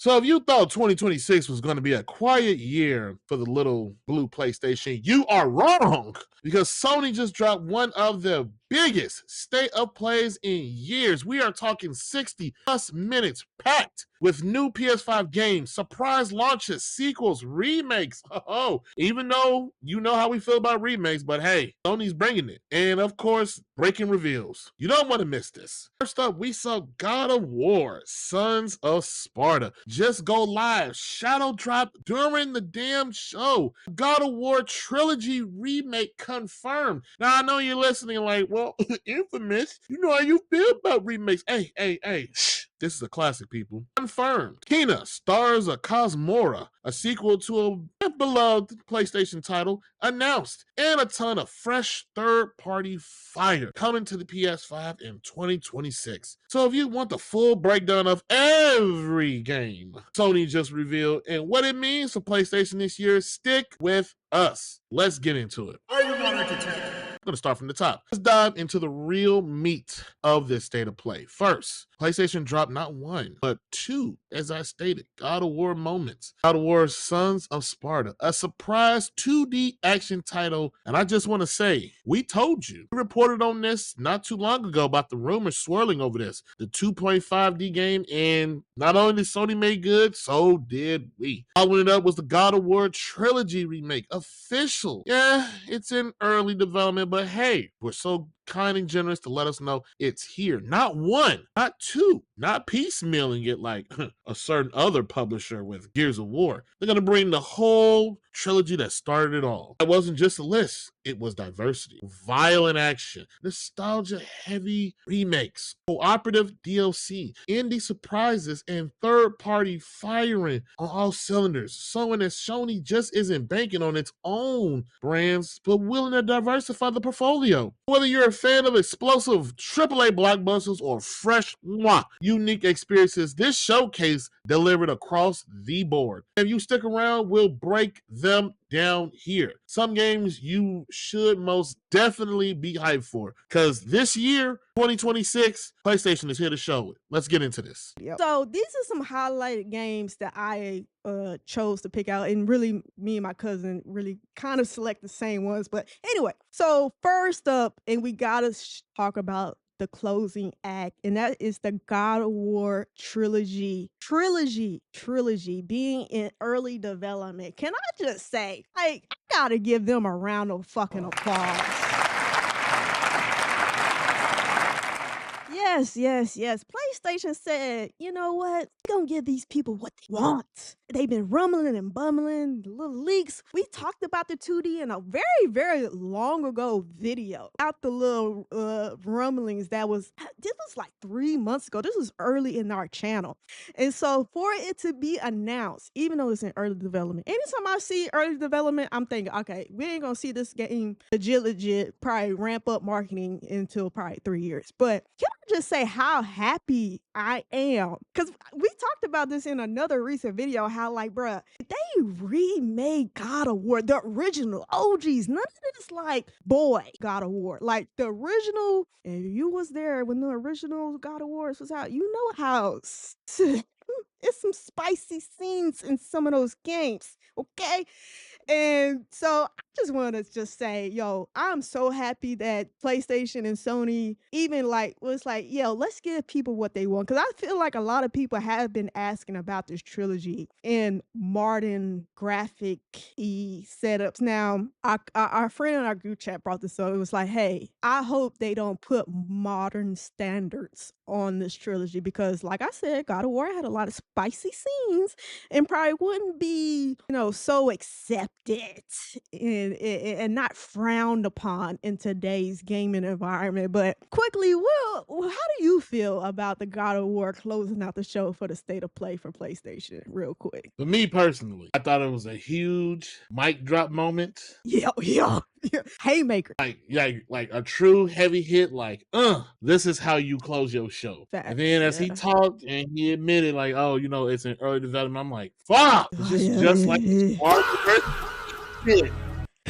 So if you thought 2026 was going to be a quiet year for the little blue PlayStation, you are wrong because Sony just dropped one of the biggest state of plays in years. We are talking 60 plus minutes packed with new PS5 games, surprise launches, sequels, remakes. Oh, even though you know how we feel about remakes, but hey, Sony's bringing it. And of course, breaking reveals. You don't want to miss this. First up, we saw God of War, Sons of Sparta just go live. Shadow drop during the damn show. God of War trilogy remake confirmed. Now I know you're listening like, well, Infamous, you know how you feel about remakes. Hey, shh. This is a classic, people. Confirmed. Kena stars a Cosmora, a sequel to a beloved PlayStation title, announced. And a ton of fresh third-party fire coming to the PS5 in 2026. So if you want the full breakdown of every game Sony just revealed and what it means for PlayStation this year, stick with us. Let's get into it. Are you not entertained? I'm going to start from the top. Let's dive into the real meat of this state of play. First, PlayStation dropped not one, but two, as I stated, God of War moments. God of War Sons of Sparta, a surprise 2D action title. And I just want to say, we told you. We reported on this not too long ago about the rumors swirling over this. The 2.5D game, and not only did Sony make good, so did we. Following it up was the God of War trilogy remake, official. Yeah, it's in early development, but hey, we're so kind and generous to let us know it's here. Not one, not two, not piecemealing it like a certain other publisher with Gears of War. They're going to bring the whole trilogy that started it all. It wasn't just a list, it was diversity, violent action, nostalgia-heavy remakes, cooperative DLC, indie surprises, and third-party firing on all cylinders. Showing that Sony just isn't banking on its own brands, but willing to diversify the portfolio. Whether you're a fan of explosive AAA blockbusters or fresh, unique experiences, this showcase delivered across the board. If you stick around, we'll break them down here. Some games you should most definitely be hyped for, because this year, 2026, PlayStation is here to show it. Let's get into this. Yep. So these are some highlighted games that I chose to pick out, and really me and my cousin really kind of select the same ones. But anyway, so first up, and we gotta talk about the closing act, and that is the God of War trilogy being in early development. Can I just say, like, I gotta give them a round of fucking applause. Yes. PlayStation said, you know what? We're gonna give these people what they want. They've been rumbling and bumbling, the little leaks. We talked about the 2D in a very, very long ago video. Out the little rumblings this was like 3 months ago. This was early in our channel. And so for it to be announced, even though it's in early development, anytime I see early development, I'm thinking, okay, we ain't gonna see this game legit, probably ramp up marketing until probably 3 years. But can I just say how happy I am? Because we talked about this in another recent video, how like, bruh, they remade God of War, the original OGs. None of this like, boy, God of War. Like the original, and you was there when the original God of Wars was out. You know how it's some spicy scenes in some of those games, okay? And so I just want to just say, yo, I'm so happy that PlayStation and Sony even was like, yo, let's give people what they want. Because I feel like a lot of people have been asking about this trilogy in modern graphic setups. Now, our friend in our group chat brought this up. It was like, hey, I hope they don't put modern standards on this trilogy because, like I said, God of War had a lot of spicy scenes and probably wouldn't be, so accepted and not frowned upon in today's gaming environment. But quickly, Will, how do you feel about the God of War closing out the show for the state of play for PlayStation? Real quick. For me personally, I thought it was a huge mic drop moment. Yeah. Haymaker. Like a true heavy hit, this is how you close your show. Facts, and then as he talked and he admitted, like, oh, it's in early development, I'm like, fuck! It's just like shit.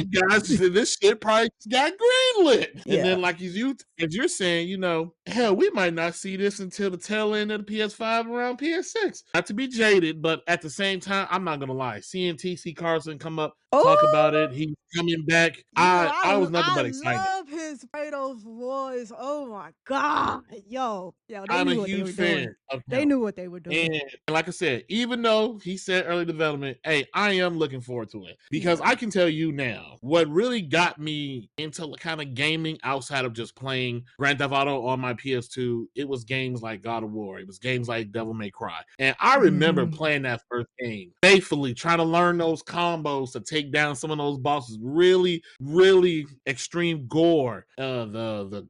guys, this shit probably got greenlit. And Yeah. then, like as you're saying, hell, we might not see this until the tail end of the PS5 around PS6. Not to be jaded, but at the same time, I'm not gonna lie. Seeing TC Carson come up, talk about Oh, it, he's coming back. yo, I was nothing I but excited. love his Kratos voice. Oh my god, yo, they I'm a knew what they huge were doing. fan of They him. knew what they were doing. And like I said, even though he said early development, hey, I am looking forward to it because Yeah. I can tell you now what really got me into kind of gaming outside of just playing Grand Theft Auto on my PS2. It was games like God of War. It was games like Devil May Cry. And I remember Mhm. playing that first game faithfully, trying to learn those combos to take down some of those bosses. Really, really extreme gore, the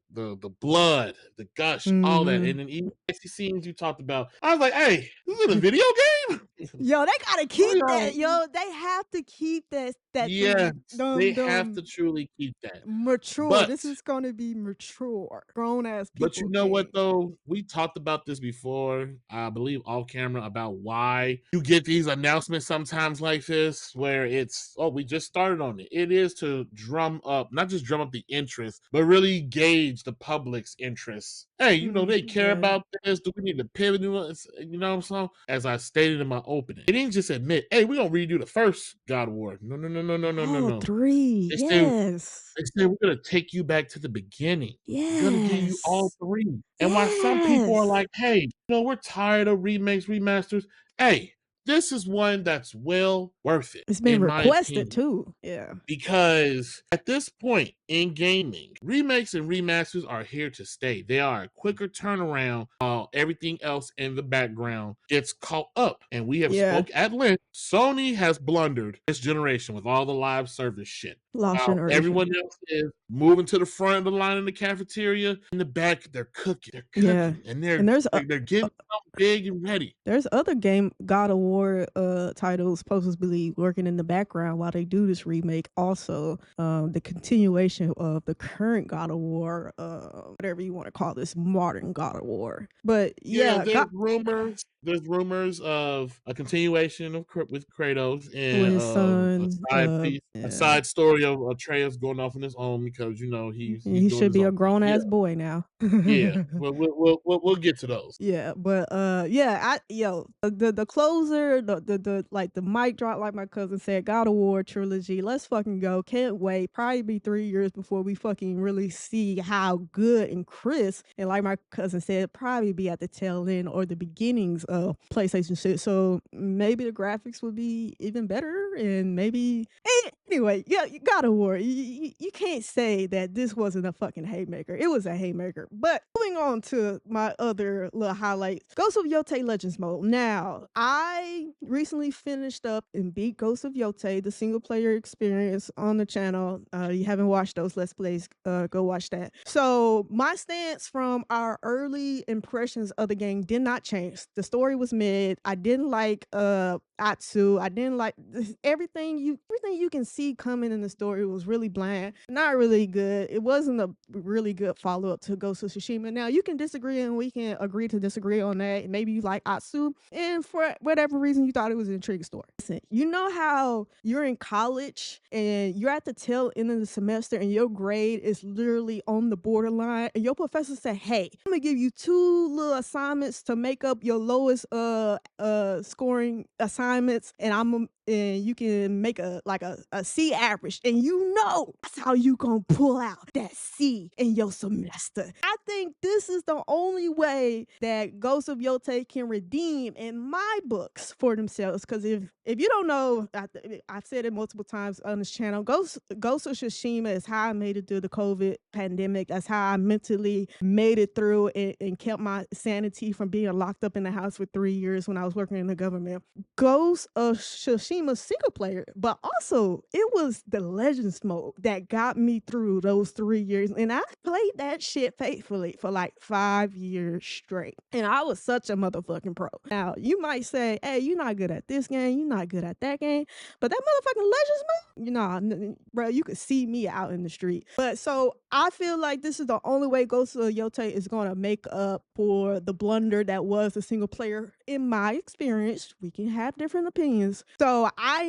blood, the gush, all that. Mhm. And then even scenes you talked about, I was like, hey, this is a video game? Yo, they gotta What are keep that. y'all? Yo, they have to keep that Yes, they have to them truly keep that. mature. But This is gonna be mature, grown ass But you people know what game. though? We talked about this before, I believe off camera, about why you get these announcements sometimes like this, where it's, oh, we just started on it. It is to drum up, not just drum up the interest, but really gauge the public's interest. Hey, they care Yeah. about this. Do we need to pivot? You know what I'm saying? As I stated in my opening, they didn't just admit, hey, we're gonna redo the first God of War. No, no, no, no, no, no, no, All no. 3. They say Yes. they said, we're going to take you back to the beginning. We're going to give you all Yes. three. And while some people are Yes. like, hey, we're tired of remakes, remasters. Hey, this is one that's well worth it, It's been in my requested opinion. too. Yeah. Because at this point in gaming, remakes and remasters are here to stay. They are a quicker turnaround while everything else in the background gets caught up. And we have Yeah. spoke at length. Sony has blundered this generation with all the live service shit. Lost While generation. everyone else is moving to the front of the line in the cafeteria, in the back, they're cooking. They're Yeah. cooking. And they're And they're getting something big and ready. there's other game God of War titles supposed to be working in the background while they do this remake. Also, the continuation of the current God of War, whatever you want to call this modern God of War. But Yeah, yeah, God there's rumors of a continuation of with Kratos with and his son, a yeah, side story of Atreus going off on his own because he's he doing should his be a own thing. grown Yeah, ass boy now. yeah. Well, we'll get to those. Yeah, but yeah, the closer, the like the mic drop, like my cousin said, God of War trilogy. Let's fucking go. Can't wait. Probably be 3 years before we fucking really see how good and crisp. And like my cousin said, probably be at the tail end or the beginnings of PlayStation shit. So maybe the graphics would be even better, and maybe anyway, yeah, God of War. You can't say that this wasn't a fucking haymaker. It was a haymaker. But moving on to my other little highlight, Ghost of Yotei Legends mode. Now, I recently finished up and beat Ghost of Yotei, the single player experience on the channel. You haven't watched those Let's Plays, go watch that. So my stance from our early impressions of the game did not change. The story was mid. I didn't like Atsu. I didn't like everything you can see coming in the story was really bland, not really good. It wasn't a really good follow up to Ghost of Tsushima. Now you can disagree and we can agree to disagree on that. Maybe you like Atsu, and for whatever reason you thought it was an intriguing story. Listen, you know how you're in college and you're at the tail end of the semester and your grade is literally on the borderline, and your professor said, "Hey, I'm gonna give you 2 little assignments to make up your lowest scoring assignments, and you can make a C average, and that's how you gonna pull out that C in your semester." I think this is the only way that Ghost of Yotei can redeem in my books for themselves. Because if you don't know, I've said it multiple times on this channel, Ghost of Tsushima is how I made it through the COVID pandemic. That's how I mentally made it through and kept my sanity from being locked up in the house for 3 years when I was working in the government. Ghost of Tsushima single player, but also it was the Legends mode that got me through those 3 years. And I played that shit faithfully for like 5 years straight. And I was such a motherfucking pro. Now, you might say, hey, you're not good at this game, you're not good at that game, but that motherfucking Legends mode, bro, you could see me out in the street. But so I feel like this is the only way Ghost of Yotei is going to make up for the blunder that was the single player in my experience, we can have different opinions. So I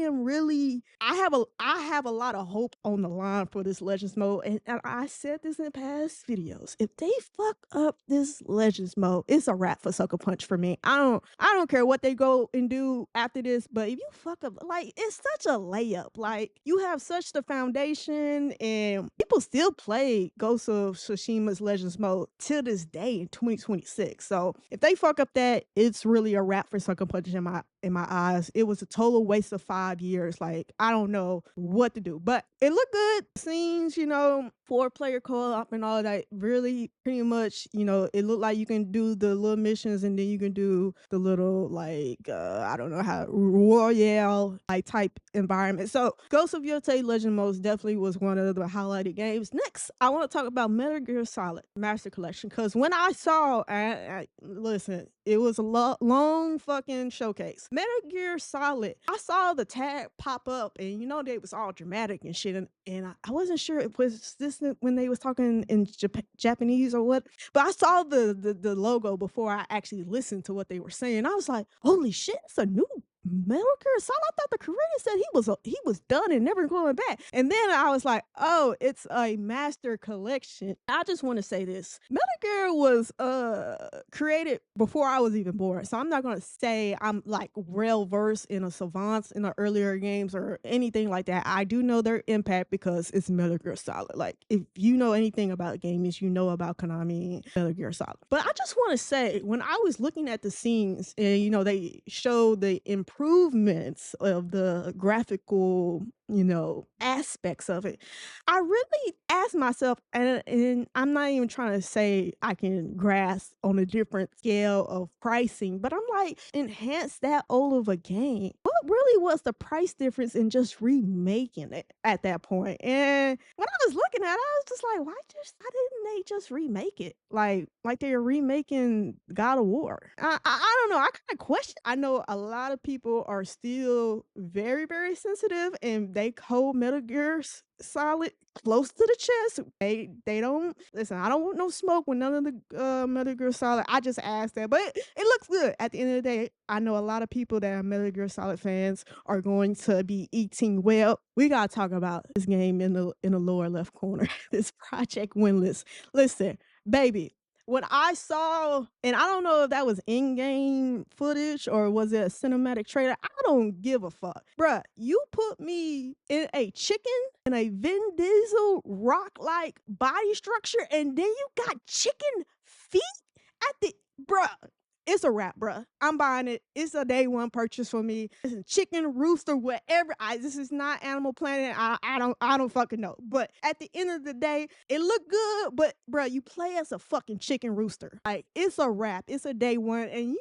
have a lot of hope on the line for this Legends mode. And I said this in past videos. If they fuck up this Legends mode, it's a wrap for Sucker Punch for me. I don't care what they go and do after this, but if you fuck up, like, it's such a layup. Like, you have such the foundation, and people still play Ghost of Tsushima's Legends mode till this day in 2026. So if they fuck up that, it's really a wrap for Sucker Punch in my eyes. It was a total waste of 5 years. Like, I don't know what to do, but it looked good. Scenes, 4-player co-op and all that. Really, pretty much, it looked like you can do the little missions, and then you can do the little, like, I don't know how, Royale like type environment. So Ghost of Yotei Legend most definitely was one of the highlighted games. Next, I want to talk about Metal Gear Solid Master Collection, because when I saw, listen, it was a long fucking showcase. Metal Gear Solid, I saw the tag pop up, and they was all dramatic and shit, and I wasn't sure it was this when they was talking in Japanese or what, but I saw the logo before I actually listened to what they were saying. I was like, holy shit, it's a new Metal Gear Solid. I thought the Korean said he was done and never going back. And then I was like, oh, it's a master collection. I just want to say this. Metal Gear was created before I was even born. So I'm not gonna say I'm like well versed in a savants in the earlier games or anything like that. I do know their impact because it's Metal Gear Solid. Like, if you know anything about gaming, you know about Konami and Metal Gear Solid. But I just want to say, when I was looking at the scenes and they showed the improvements of the graphical aspects of it, I really asked myself, and I'm not even trying to say I can grasp on a different scale of pricing, but I'm like, enhance that old of a game. What really was the price difference in just remaking it at that point? And when I was looking at it, I was just like, why didn't they just remake it? Like they're remaking God of War. I don't know. I kind of question. I know a lot of people are still very, very sensitive, and they hold Metal Gear Solid close to the chest. They don't listen. I don't want no smoke with none of the Metal Gear Solid. I just asked that, but it looks good. At the end of the day, I know a lot of people that are Metal Gear Solid fans are going to be eating well. We gotta talk about this game in the lower left corner. This Project Windless. Listen, baby. When I saw, and I don't know if that was in-game footage or was it a cinematic trailer, I don't give a fuck. Bruh, you put me in a chicken and a Vin Diesel rock-like body structure, and then you got chicken feet at the, bruh. It's a wrap, bruh. I'm buying it. It's a day one purchase for me. It's a chicken, rooster, whatever. This is not Animal Planet. I don't fucking know. But at the end of the day, it looked good. But bruh, you play as a fucking chicken rooster. Like, it's a wrap. It's a day one. And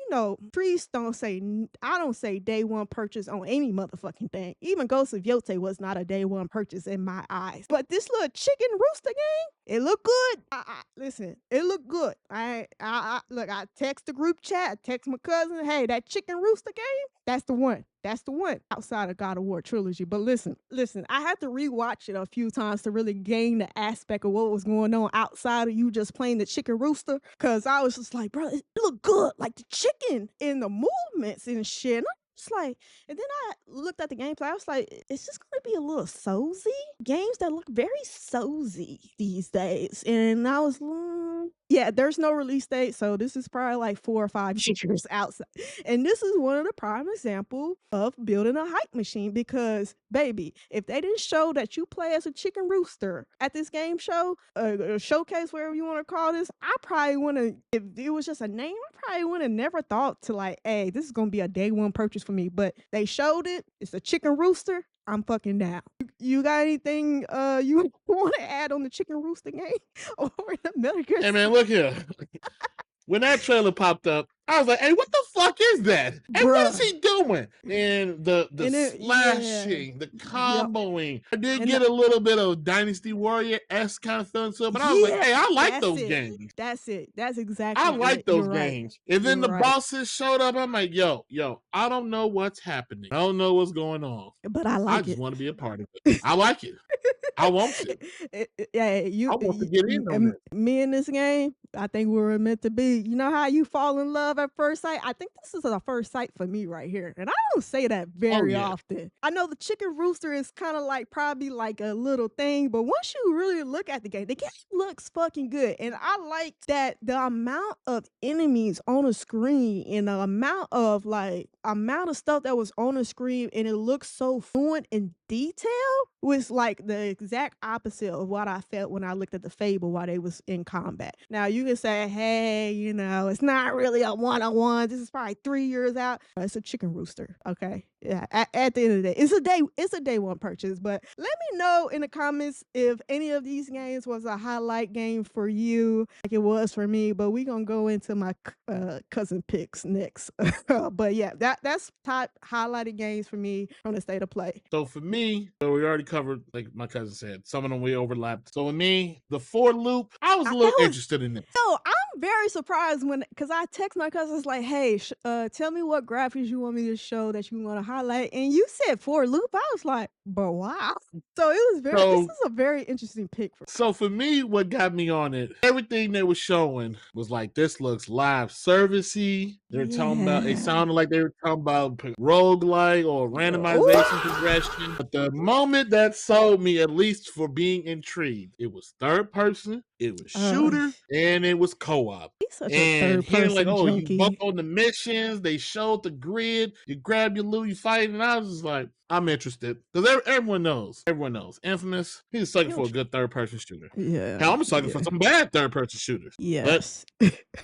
trees don't say. I don't say day one purchase on any motherfucking thing. Even Ghost of Yotei was not a day one purchase in my eyes. But this little chicken rooster game, it looked good. Listen, it looked good. Look. I text the group chat. I text my cousin, hey, that chicken rooster game, that's the one. That's the one outside of God of War trilogy. But listen, I had to rewatch it a few times to really gain the aspect of what was going on outside of you just playing the chicken rooster. Cause I was just like, bro, it looked good. Like the chicken and the movements and shit. And just like, and then I looked at the gameplay. I was like, it's just going to be a little sozy. Games that look very sozy these days. And I was, yeah, there's no release date. So this is probably like 4 or 5 years outside. And this is one of the prime examples of building a hype machine because, baby, if they didn't show that you play as a chicken rooster at this game show, showcase, whatever you want to call this, I probably wouldn't, if it was just a name, I probably would have never thought to like, hey, this is going to be a day one purchase for me. But they showed it. It's a chicken rooster. I'm fucking down. You got anything you want to add on the chicken rooster game or the Metal Gear? Hey man, look here. When that trailer popped up, I was like, hey, what the fuck is that? And what is he doing? And the slashing, the comboing. I did get a little bit of Dynasty Warrior-esque kind of feeling to it, but I was like, hey, I like those games. That's it. That's exactly I like those games. Right. And then the bosses showed up. I'm like, yo, I don't know what's happening. I don't know what's going on. But I like it. I just want to be a part of it. I like it. I want to. Yeah, I want to get in on and this. me in this game, I think we were meant to be. You know how you fall in love at first sight? I think this is a first sight for me right here, and I don't say that Oh, very yeah. often. I know the chicken rooster is kinda like probably like a little thing, but once you really look at the game looks fucking good, and I like that the amount of enemies on the screen and the amount of stuff that was on the screen, and it looks so fluent in detail was like the exact opposite of what I felt when I looked at the Fable while they was in combat. Now you can say, "Hey, it's not really a one-on-one. This is probably 3 years out." It's a chicken rooster, okay? Yeah, at the end of the day, it's a day one purchase, but let me know in the comments if any of these games was a highlight game for you like it was for me, but we gonna go into my cousin picks next. But yeah, that's top highlighted games for me from the state of play. So for me, so we already covered, like my cousin said, some of them we overlapped. So with me, the 4 loop, I was a little That was interested in this. No, I'm very surprised because I text my cousins like, "Hey, tell me what graphics you want me to show that you want to highlight," and you said for loop. I was like, "But wow!" So it was very. This So is a very interesting pick for. So for me, what got me on it, everything they were showing was like, this looks live servicey. They're talking about, it Yeah. sounded like they were talking about roguelike or randomization progression. But the moment that sold me, at least for being intrigued, it was third person, it was Uh, shooter, and it was co-op. he's such a And third hearing like, person oh, you vote junkie. on the missions, they showed the grid, you grab your loot, you fight, and I was just like, I'm interested because everyone knows. Everyone knows. Infamous. He's a sucker You for don't a good third person shooter. Yeah, Hell, I'm a sucker for yeah, some bad third person shooters. But yes.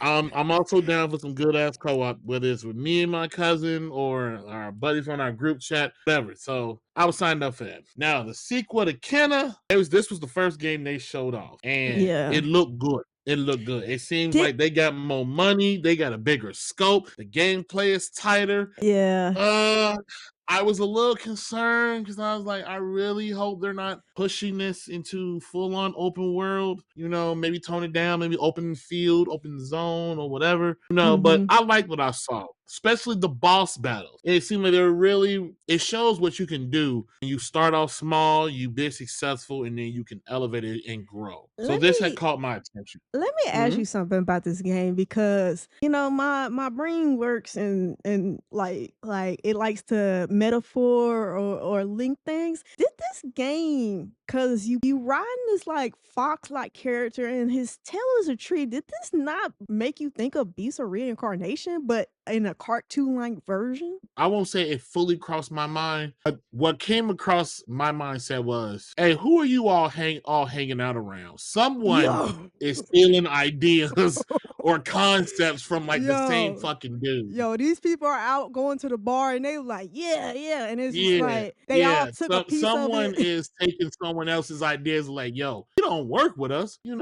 I'm also down for some good ass co-op, whether it's with me and my cousin or our buddies on our group chat, whatever. So I was signed up for that. Now the sequel to Kenna, this was the first game they showed off, and Yeah. it looked good. It looked good. It seems Did like they got more money, they got a bigger scope, the gameplay is tighter. Yeah. Uh, I was a little concerned because I was like, I really hope they're not pushing this into full on open world. Maybe tone it down, maybe open field, open zone, or whatever. But Mhm. I like what I saw, especially the boss battles. It seemed like they're really. It shows what you can do when you start off small, you be successful, and then you can elevate it and grow. So Let this had me caught my attention. Let me ask Mhm. you something about this game because my brain works and like it likes to metaphor or link things. Did this game because you riding this like fox like character and his tail is a tree? Did this not make you think of Beast of Reincarnation, but in a cartoon like version? I won't say it fully crossed my mind, but what came across my mindset was, hey, who are you all hanging out around? Someone Yo, is stealing ideas or concepts from like the same yo, fucking dude. Yo, these people are out going to the bar and they were like, "Yeah, yeah," and it's just Yeah, like they all yeah. took a So piece of someone it. is taking someone else's ideas like, yo, you don't work with us. Let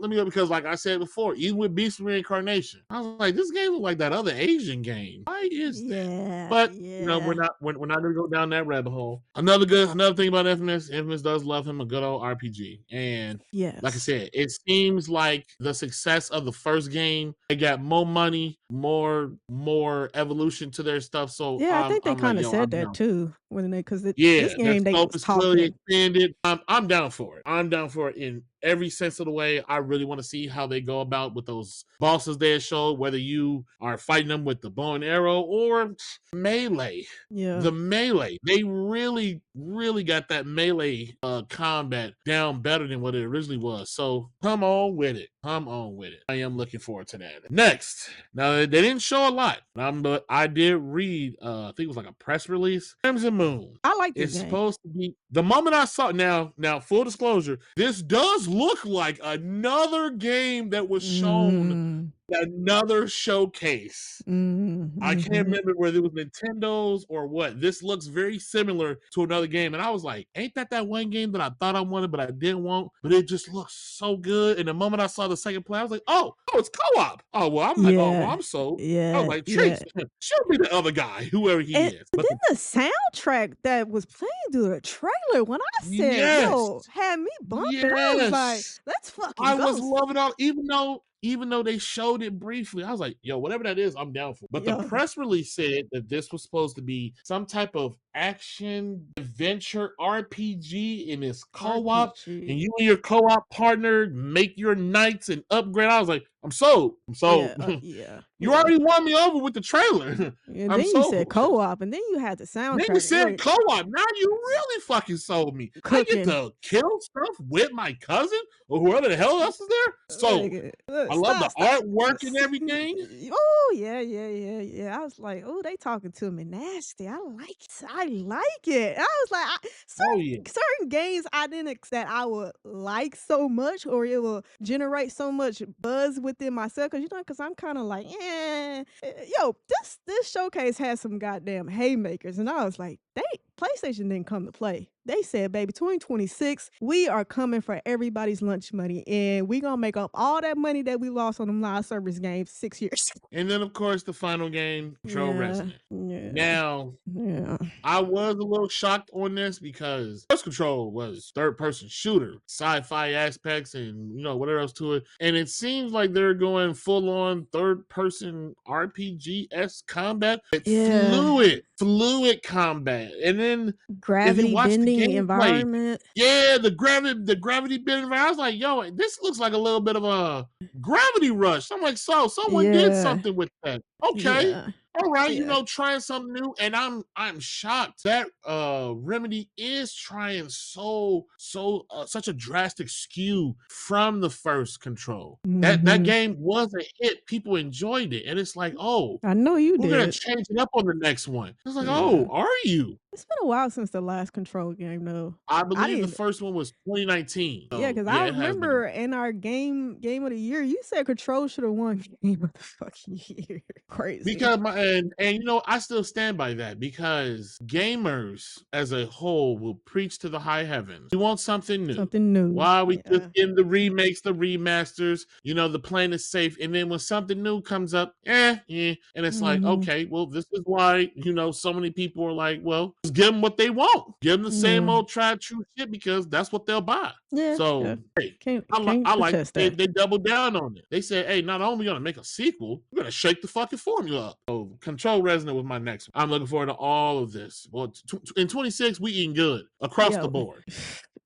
me go because like I said before, even with Beast Reincarnation, I was like, this game was like that other Asian game. Why is that? Yeah, But we're yeah. not gonna go down that rabbit hole. Another thing about Infamous, Infamous does love him a good old RPG. And like I Yes. said, it seems like the success of the first game, they got more money, more evolution to their stuff. So Yeah, I think they I'm like, kinda yo, said I'm that down. too when they 'cause Yeah, this that game they scope was is clearly talking. expanded. I'm down for it. I'm down for it in every sense of the way. I really want to see how they go about with those bosses they showed, whether you are fighting them with the bow and arrow or melee. Yeah. The melee, they really, really got that melee combat down better than what it originally was. So come on with it. Come on with it. I am looking forward to that. Next, now they didn't show a lot, but I did read. I think it was like a press release. Crimson Moon. I like this It's game. supposed to be the moment I saw now full disclosure, this does look like another game that was shown Mm. another showcase. Mm, I can't mhm. remember whether it was Nintendo's or what. This looks very similar to another game. And I was like, ain't that one game that I thought I wanted, but I didn't want? But it just looks so good. And the moment I saw the second play, I was like, oh, it's co-op. Oh, well, I'm like, oh, well, Yeah. I'm sold. I was Yeah, like, yeah. Trace, show me the other guy, whoever he And is. then But the soundtrack that was playing through the trailer, when I said, yes, "Yo," had me bumping, I was like, yes. "Let's fucking I go." was loving all, even though even though they showed it briefly. I was like, yo, whatever that is, I'm down for. But the Yeah. press release said that this was supposed to be some type of action adventure RPG, and it's co-op, RPG. and you and your co-op partner make your knights and upgrade. I was like, I'm sold. I'm sold. Yeah, yeah, You yeah. already won me over with the trailer. And I'm then you said sold. co-op, and then you had the Then you soundtrack. said Look, co-op. Now you really fucking sold me. I get cooking. to kill stuff with my cousin or whoever the hell else is there. Look, Sold. look, I love the stop. artwork and everything. Oh, yeah, yeah, yeah, yeah. I was like, oh, they talking to me nasty. I like it. I like it. I was like, Oh yeah. certain games I didn't that I would like so much, or it will generate so much buzz within myself. Because I'm kind of like, yo, this showcase has some goddamn haymakers, and I was like, PlayStation didn't come to play. They said, baby, 2026, we are coming for everybody's lunch money, and we gonna make up all that money that we lost on them live service games 6 years. And then of course the final game, Control Yeah, Resonant. yeah, Now, yeah. I was a little shocked on this because First Control was third-person shooter, sci-fi aspects, and whatever else to it. And it seems like they're going full-on third-person RPG-esque combat. Yeah. Fluid combat. And then if you Gravity watch the bending gameplay, environment. yeah, the gravity bending. I was like, yo, this looks like a little bit of a Gravity Rush. I'm like, so someone did Yeah, something with that. Okay. yeah, All right, yeah. trying something new, and I'm shocked that Remedy is trying such a drastic skew from the first Control. That Mhm. game was a hit. People enjoyed it, and it's like, oh, I know you we're gonna did. change it up on the next one. It's like, oh, Yeah. are you? It's been a while since the last Control game, though. I I believe the didn't. first one was 2019. Yeah, So because I yeah, it has been. remember in our game of the year, you said Control should have won game of the fucking year. Crazy. Because I still stand by that, because gamers as a whole will preach to the high heavens. We want something new. Something new. Why are we just Yeah. getting the remakes, the remasters? The plan is safe, and then when something new comes up, and it's like, Mhm. okay, well, this is why so many people are like, well, just give them what they want, give them the same Yeah. old tried true shit, because that's what they'll buy. Yeah, yeah. So hey, Can't I like protest they that. they doubled down on it. They said, hey, not only are we gonna make a sequel, we're gonna shake the fucking formula up. So Control Resonant was my next one. I'm looking forward to all of this. Well, in 26, we eating good across the Yeah. board.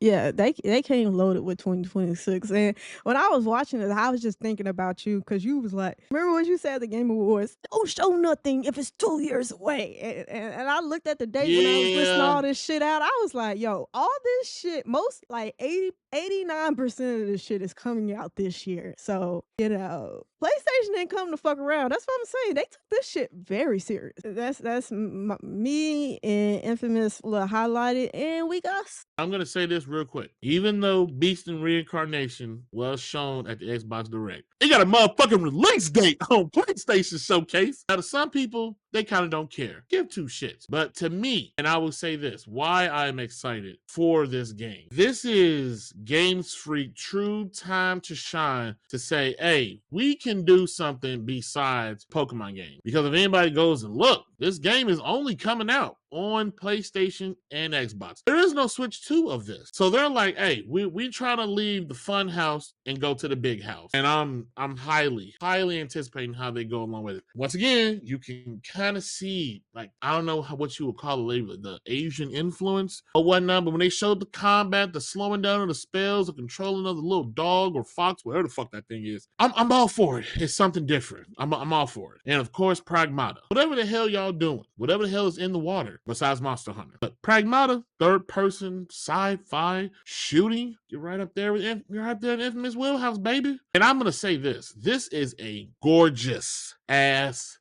Yeah, they came loaded with 2026. And when I was watching it, I was just thinking about you because you was like, remember what you said at the Game Awards? Don't show nothing if it's 2 years away. And I looked at the date when I was listing Yeah, all this shit out. I was like, yo, all this shit, most like 89% of this shit is coming out this year. So, PlayStation didn't come to fuck around. That's what I'm saying. They took this shit very serious. That's me and Infamous highlighted, and we got. I'm gonna say this real quick. Even though Beast and Reincarnation was shown at the Xbox Direct, it got a motherfucking release date on PlayStation Showcase. Now, to some people, they kind of don't care. Give two shits. But to me, and I will say this, why I'm excited for this game. This is Games Freak true time to shine to say, hey, we can do something besides Pokemon games. Because if anybody goes and look, this game is only coming out on PlayStation and Xbox. There is no Switch 2 of this. So they're like, hey, we trying to leave the fun house and go to the big house. And I'm highly anticipating how they go along with it. Once again, you can kind of see, like, I don't know what you would call it, label it, the Asian influence or whatnot, but when they showed the combat, the slowing down of the spells, the controlling of the little dog or fox, whatever the fuck that thing is, I'm all for it. It's something different. I'm all for it. And of course, Pragmata. Whatever the hell y'all doing, whatever the hell is in the water besides Monster Hunter. But Pragmata, third person, sci-fi, shooting, you're right up there in Infamous wheelhouse, baby. And I'm gonna say this is a gorgeous ass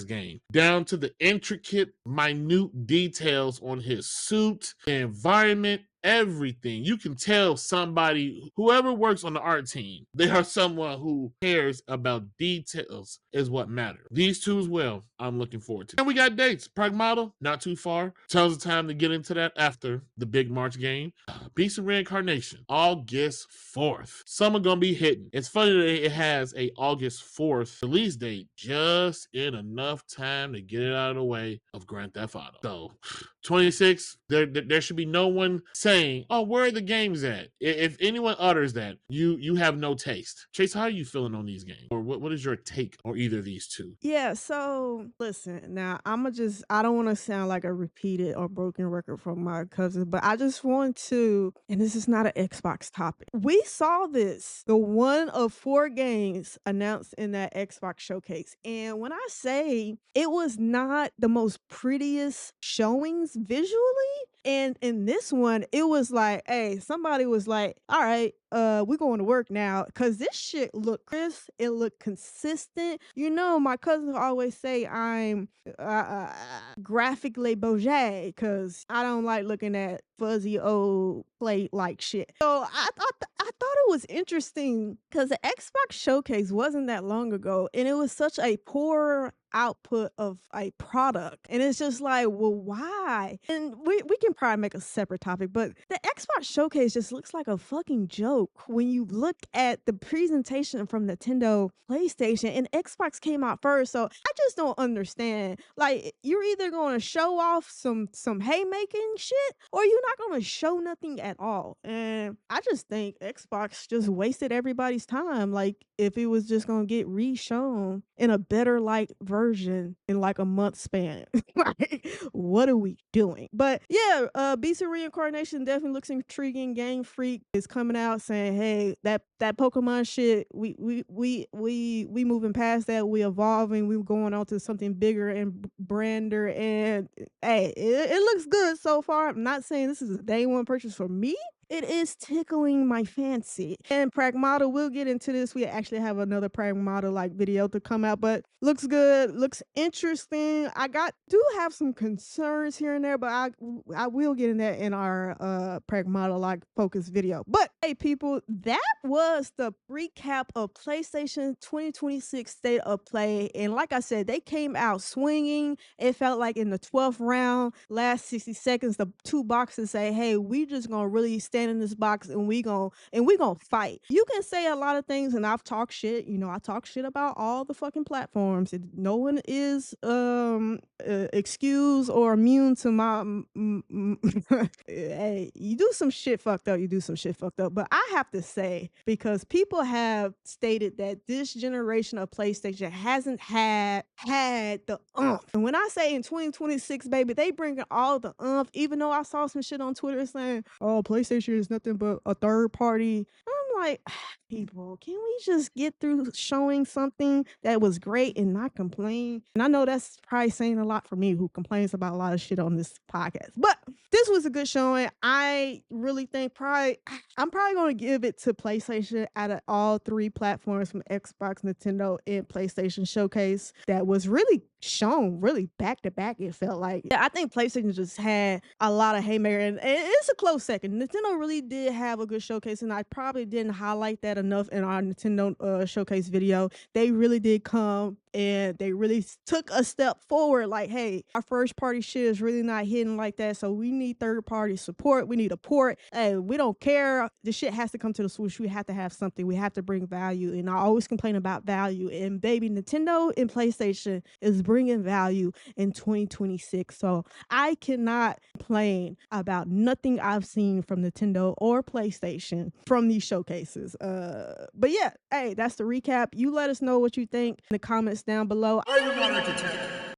game, down to the intricate, minute details on his suit, the environment, everything. You can tell somebody, whoever works on the art team, they are someone who cares about details is what matters. These two as well, I'm looking forward to. And we got dates. Pragmata, not too far. Tons of time to get into that after the big March game. Beast and Reincarnation, August 4th. Some are gonna be hitting. It's funny that it has a August 4th release date, delayed just in enough time to get it out of the way of Grand Theft Auto. So 26, there should be no one saying, oh, where are the games at? If anyone utters that, you have no taste. Chase, how are you feeling on these games? Or what is your take on either of these two? Yeah, so listen, now I don't want to sound like a repeated or broken record from my cousin, but I just want to, and this is not an Xbox topic. We saw this, the one of 4 games announced in that Xbox showcase. And when I say it was not the most prettiest showings visually, and in this one, it was like, hey, somebody was like, all right, we're going to work now. Cause this shit looked crisp. It looked consistent. You know, my cousin always say I'm graphically beige because I don't like looking at fuzzy old plate like shit. So I thought it was interesting because the Xbox showcase wasn't that long ago, and it was such a poor output of a product. And it's just like, well, why? And we can probably make a separate topic, but the Xbox showcase just looks like a fucking joke when you look at the presentation from Nintendo PlayStation, and Xbox came out first. So I just don't understand. Like, you're either gonna show off some haymaking shit or you're not gonna show nothing at all. And I just think Xbox just wasted everybody's time. Like, if it was just gonna get re-shown in a better like version in like a month span. Like, what are we doing? But yeah, Beast of Reincarnation definitely looks intriguing. Game Freak is coming out saying, hey, that Pokemon shit, we moving past that, we evolving, we going on to something bigger and brander, and hey, it looks good so far. I'm not saying this is a day one purchase for me. It is tickling my fancy. And Pragmata, we'll get into this. We actually have another Pragmata like video to come out, but looks good, looks interesting. Do have some concerns here and there, but I will get in that in our Pragmata like focus video. But hey people, that was the recap of PlayStation 2026 State of Play. And like I said, they came out swinging. It felt like in the 12th round, last 60 seconds, the 2 boxes say, hey, we just gonna really stand in this box and we gonna fight. You can say a lot of things, and I've talked shit. You know, I talk shit about all the fucking platforms. No one is excused or immune to my hey, you do some shit fucked up, you do some shit fucked up. But I have to say, because people have stated that this generation of PlayStation hasn't had the umph. And when I say in 2026, baby, they bring all the umph, even though I saw some shit on Twitter saying, oh, PlayStation is nothing but a third party. I'm like, people, can we just get through showing something that was great and not complain? And I know that's probably saying a lot for me, who complains about a lot of shit on this podcast. But this was a good showing. I really think I'm probably going to give it to PlayStation out of all 3 platforms from Xbox, Nintendo, and PlayStation Showcase that was really shown really back to back. It felt like, yeah, I think PlayStation just had a lot of haymaker, and it's a close second. Nintendo really did have a good showcase, and I probably didn't highlight that enough in our Nintendo showcase video. They really did come and they really took a step forward. Like, hey, our first party shit is really not hitting like that, so we need third party support. We need a port. Hey, we don't care. The shit has to come to the Switch. We have to have something. We have to bring value. And I always complain about value, and baby, Nintendo and PlayStation is bringing value in 2026. So I cannot complain about nothing I've seen from Nintendo or PlayStation from these showcases. But yeah, hey, that's the recap. You let us know what you think in the comments down below. Are you more entertained?